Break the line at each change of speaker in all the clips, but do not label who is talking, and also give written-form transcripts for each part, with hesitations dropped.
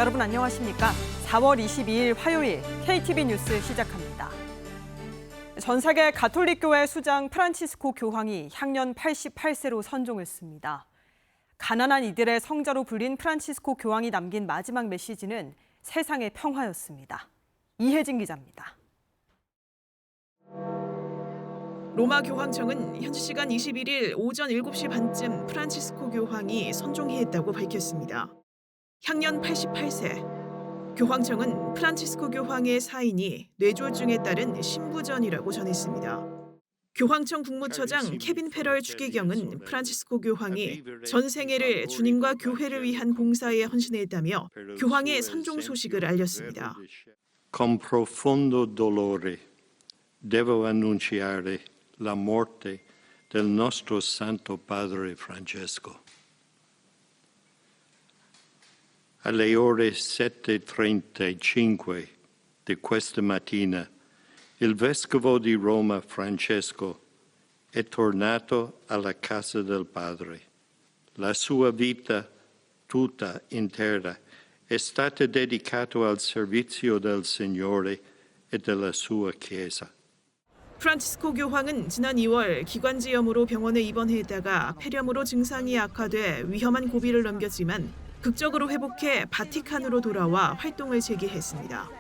여러분 안녕하십니까? 4월 22일 화요일 KTV 뉴스 시작합니다. 전 세계 가톨릭교회 수장 프란치스코 교황이 향년 88세로 선종했습니다. 가난한 이들의 성자로 불린 프란치스코 교황이 남긴 마지막 메시지는 세상의 평화였습니다. 이혜진 기자입니다.
로마 교황청은 현지 시간 21일 오전 7시 반쯤 프란치스코 교황이 선종했다고 밝혔습니다. 향년 88세. 교황청은 프란치스코 교황의 사인이 뇌졸중에 따른 심부전이라고 전했습니다. 교황청 국무처장 케빈 페럴 추기경은 프란치스코 교황이 전 생애를 주님과 교회를 위한 봉사에 헌신했다며 교황의 선종 소식을 알렸습니다.
Con profondo dolore devo annunciare la morte del nostro Santo Padre Francesco. Alle ore 7:35 di questa mattina, il vescovo di Roma Francesco è tornato alla casa del Padre. La sua vita tutta intera è stata dedicata al servizio del Signore e della sua Chiesa.
프란치스코 교황은 지난 2월 기관지염으로 병원에 입원했다가 폐렴으로 증상이 악화돼 위험한 고비를 넘겼지만 극적으로 회복해 바티칸으로 돌아와 활동을 재개했습니다.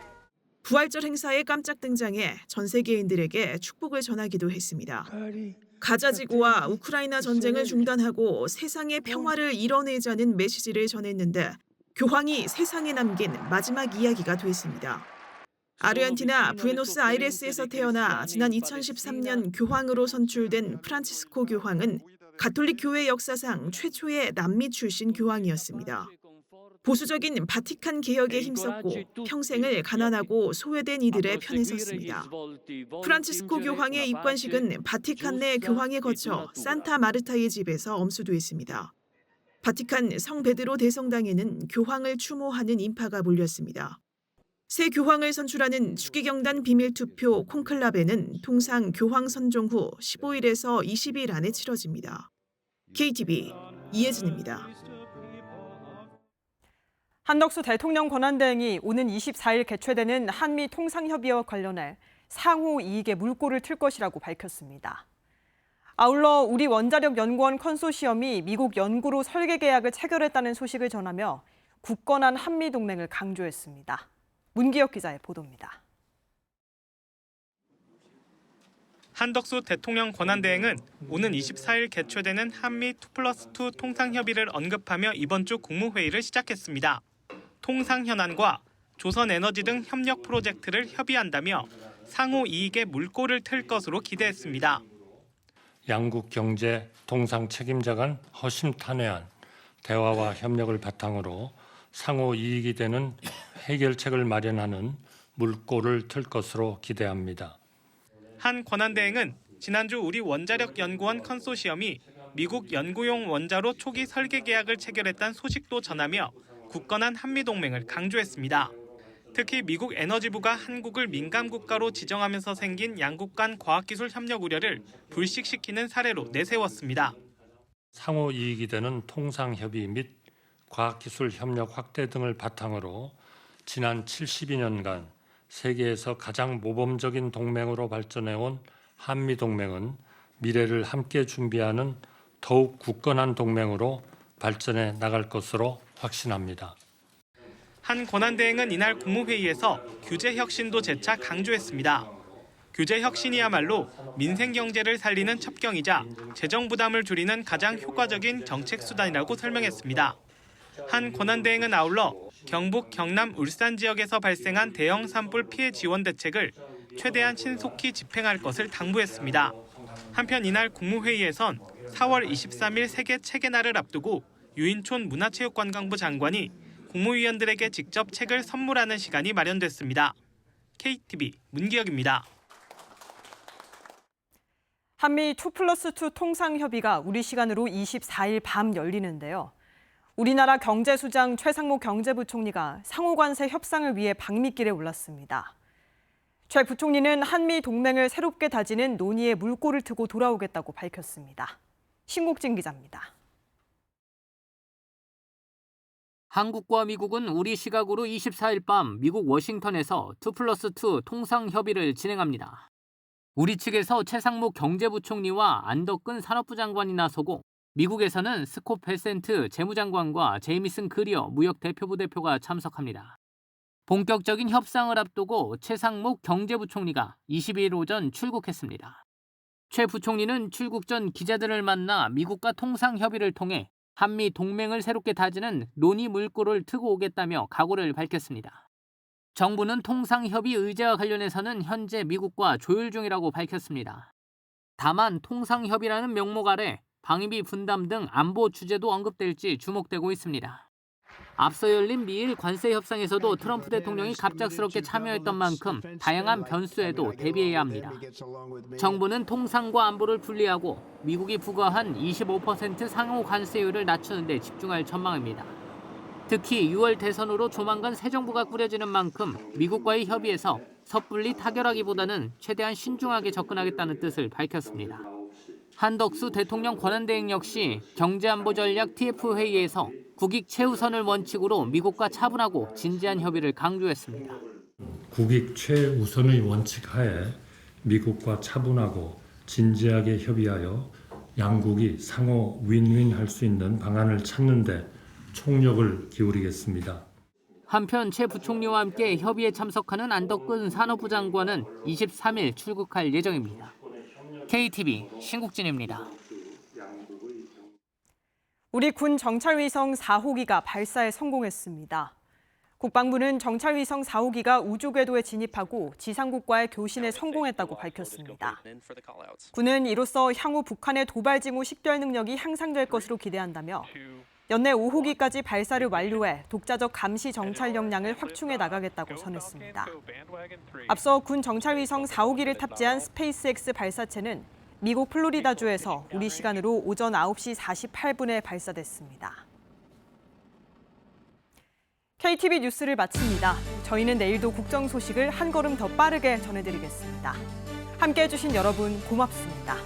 부활절 행사에 깜짝 등장해 전 세계인들에게 축복을 전하기도 했습니다. 가자지구와 우크라이나 전쟁을 중단하고 세상의 평화를 이뤄내자는 메시지를 전했는데 교황이 세상에 남긴 마지막 이야기가 됐습니다. 아르헨티나 부에노스아이레스에서 태어나 지난 2013년 교황으로 선출된 프란치스코 교황은 가톨릭 교회 역사상 최초의 남미 출신 교황이었습니다. 보수적인 바티칸 개혁에 힘썼고 평생을 가난하고 소외된 이들의 편에 섰습니다. 프란치스코 교황의 입관식은 바티칸 내 교황에 거쳐 산타 마르타의 집에서 엄수됐습니다. 바티칸 성 베드로 대성당에는 교황을 추모하는 인파가 몰렸습니다. 새 교황을 선출하는 추기경단 비밀투표 콘클라베는 통상 교황 선종 후 15일에서 20일 안에 치러집니다. KTV 이혜진입니다.
한덕수 대통령 권한대행이 오는 24일 개최되는 한미 통상협의와 관련해 상호 이익의 물꼬를 틀 것이라고 밝혔습니다. 아울러 우리 원자력 연구원 컨소시엄이 미국 연구로 설계 계약을 체결했다는 소식을 전하며 굳건한 한미 동맹을 강조했습니다. 문기혁 기자의 보도입니다.
한덕수 대통령 권한대행은 오는 24일 개최되는 한미 2+2 통상협의를 언급하며 이번 주 국무회의를 시작했습니다. 통상현안과 조선에너지 등 협력 프로젝트를 협의한다며 상호 이익의 물꼬를 틀 것으로 기대했습니다.
양국 경제 동상 책임자 간 허심탄회한 대화와 협력을 바탕으로 상호 이익이 되는 해결책을 마련하는 물꼬를 틀 것으로 기대합니다.
한 권한대행은 지난주 우리 원자력 연구원 컨소시엄이 미국 연구용 원자로 초기 설계 계약을 체결했다는 소식도 전하며 굳건한 한미동맹을 강조했습니다. 특히 미국 에너지부가 한국을 민감국가로 지정하면서 생긴 양국 간 과학기술 협력 우려를 불식시키는 사례로 내세웠습니다.
상호 이익이 되는 통상협의 및 과학기술 협력 확대 등을 바탕으로 지난 72년간 세계에서 가장 모범적인 동맹으로 발전해온 한미동맹은 미래를 함께 준비하는 더욱 굳건한 동맹으로 발전해 나갈 것으로 확신합니다.
한 권한대행은 이날 국무회의에서 규제 혁신도 재차 강조했습니다. 규제 혁신이야말로 민생 경제를 살리는 첩경이자 재정 부담을 줄이는 가장 효과적인 정책 수단이라고 설명했습니다. 한 권한대행은 아울러 경북, 경남, 울산 지역에서 발생한 대형 산불 피해 지원 대책을 최대한 신속히 집행할 것을 당부했습니다. 한편 이날 국무회의에선 4월 23일 세계 책의 날을 앞두고 유인촌 문화체육관광부 장관이 국무위원들에게 직접 책을 선물하는 시간이 마련됐습니다. KTV 문기혁입니다.
한미 2+2 통상협의가 우리 시간으로 24일 밤 열리는데요. 우리나라 경제수장 최상목 경제부총리가 상호관세 협상을 위해 방미길에 올랐습니다. 최 부총리는 한미 동맹을 새롭게 다지는 논의에 물꼬를 트고 돌아오겠다고 밝혔습니다. 신국진 기자입니다.
한국과 미국은 우리 시각으로 24일 밤 미국 워싱턴에서 2+2 통상 협의를 진행합니다. 우리 측에서 최상목 경제부총리와 안덕근 산업부 장관이 나서고 미국에서는 스콧 베센트 재무장관과 제이미슨 그리어 무역대표부 대표가 참석합니다. 본격적인 협상을 앞두고 최상목 경제부총리가 22일 오전 출국했습니다. 최 부총리는 출국 전 기자들을 만나 미국과 통상 협의를 통해 한미 동맹을 새롭게 다지는 논의 물꼬를 트고 오겠다며 각오를 밝혔습니다. 정부는 통상협의 의제와 관련해서는 현재 미국과 조율 중이라고 밝혔습니다. 다만 통상협의라는 명목 아래 방위비 분담 등 안보 주제도 언급될지 주목되고 있습니다. 앞서 열린 미일 관세 협상에서도 트럼프 대통령이 갑작스럽게 참여했던 만큼 다양한 변수에도 대비해야 합니다. 정부는 통상과 안보를 분리하고 미국이 부과한 25% 상호 관세율을 낮추는 데 집중할 전망입니다. 특히 6월 대선으로 조만간 새 정부가 꾸려지는 만큼 미국과의 협의에서 섣불리 타결하기보다는 최대한 신중하게 접근하겠다는 뜻을 밝혔습니다. 한덕수 대통령 권한대행 역시 경제안보전략 TF 회의에서 국익 최우선을 원칙으로 미국과 차분하고 진지한 협의를 강조했습니다.
국익 최우선의 원칙 하에 미국과 차분하고 진지하게 협의하여 양국이 상호 윈윈할 수 있는 방안을 찾는 데 총력을 기울이겠습니다.
한편 최 부총리와 함께 협의에 참석하는 안덕근 산업부 장관은 23일 출국할 예정입니다. KTV 신국진입니다.
우리 군 정찰위성 4호기가 발사에 성공했습니다. 국방부는 정찰위성 4호기가 우주궤도에 진입하고 지상국과의 교신에 성공했다고 밝혔습니다. 군은 이로써 향후 북한의 도발 징후 식별 능력이 향상될 것으로 기대한다며 연내 5호기까지 발사를 완료해 독자적 감시 정찰 역량을 확충해 나가겠다고 전했습니다. 앞서 군 정찰위성 4호기를 탑재한 스페이스X 발사체는 미국 플로리다주에서 우리 시간으로 오전 9시 48분에 발사됐습니다. KTV 뉴스를 마칩니다. 저희는 내일도 국정 소식을 한 걸음 더 빠르게 전해드리겠습니다. 함께해 주신 여러분 고맙습니다.